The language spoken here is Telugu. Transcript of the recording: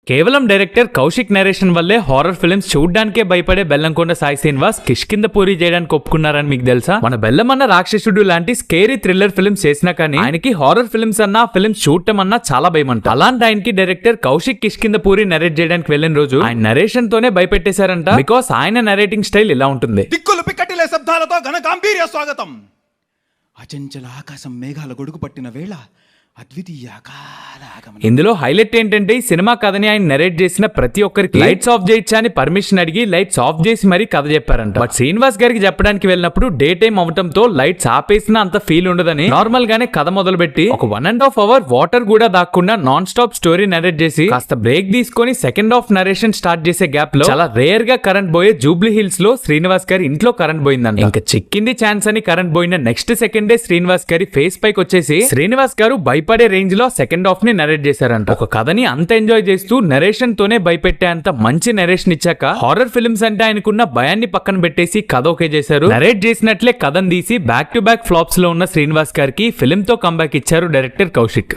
కేవలం డైరెక్టర్ కౌశిక్ నరేషన్ వల్లే హారర్ ఫిల్మ్స్ చూడ్డానికే భయపడే బెల్లంకొండ సాయి శ్రీనివాస్ కిష్కింధపురి చేయడానికి ఒప్పుకున్నారని మీకు తెలుసా? మన బెల్లమన్న రాక్షసుడు లాంటి స్కేరీ థ్రిల్లర్ ఫిల్మ్స్ చేసినా కానీ ఆయనకి హారర్ ఫిల్మ్స్ అన్నా ఫిల్మ్స్ చూడటం అన్నా చాలా భయమంట. అలాంటి ఆయనకి డైరెక్టర్ కౌశిక్ కిష్కింధపురి నరేట్ చేయడానికి వెళ్లిన రోజు ఆయన నరేషన్ తోనే భయపెట్టేశారంట. బికాస్ ఆయన నరేటింగ్ స్టైల్ ఇలా ఉంటుంది. దిక్కులు పిక్కటిలే శబ్దాలతో ఘన గాంభీర్య స్వాగతం. అచంచల ఆకాశం మేఘాల గొడుగు పట్టిన వేళ ఇందులో హైలైట్ ఏంటంటే ఈ సినిమా కథని ఆయన నరేట్ చేసిన ప్రతి ఒక్కరికి లైట్స్ ఆఫ్ చేయొచ్చా అని పర్మిషన్ అడిగి లైట్స్ ఆఫ్ చేసి మరీ కథ చెప్పారంట. బట్ శ్రీనివాస్ గారికి చెప్పడానికి వెళ్ళినప్పుడు డే టైం అవటంతో లైట్స్ ఆపేసినా అంత ఫీల్ ఉండదని నార్మల్ గానే కథ మొదలుపెట్టి ఒక 1.5 hour వాటర్ కూడా దాక్కుండా నాన్ స్టాప్ స్టోరీ నరేట్ చేసి కాస్త బ్రేక్ తీసుకొని సెకండ్ హాఫ్ నరేషన్ స్టార్ట్ చేసే గ్యాప్ లో చాలా రేర్ గా కరెంట్ పోయే జూబ్లీ హిల్స్ లో శ్రీనివాస్ గారి ఇంట్లో కరెంట్ పోయిందంట. ఇంకా చిక్కింది ఛాన్స్ అని కరెంట్ పోయిన నెక్స్ట్ సెకండే శ్రీనివాస్ గారి ఫేస్ పైకి వచ్చేసి శ్రీనివాస్ గారు పడే రేంజ్ లో సెకండ్ హాఫ్ ని నరేట్ చేశారంట. ఒక కథని అంత ఎంజాయ్ చేస్తూ నరేషన్ తోనే భయపెట్టే అంత మంచి నరేషన్ ఇచ్చాక హారర్ ఫిల్మ్స్ అంటే ఆయనకున్న భయాన్ని పక్కన పెట్టేసి కథ ఓకే చేశారు. నరేట్ చేసినట్లే కథను తీసి బ్యాక్ టు బ్యాక్ ఫ్లాప్స్ లో ఉన్న శ్రీనివాస్ గారికి ఫిల్మ్ తో కంబ్యాక్ ఇచ్చారు డైరెక్టర్ కౌశిక్.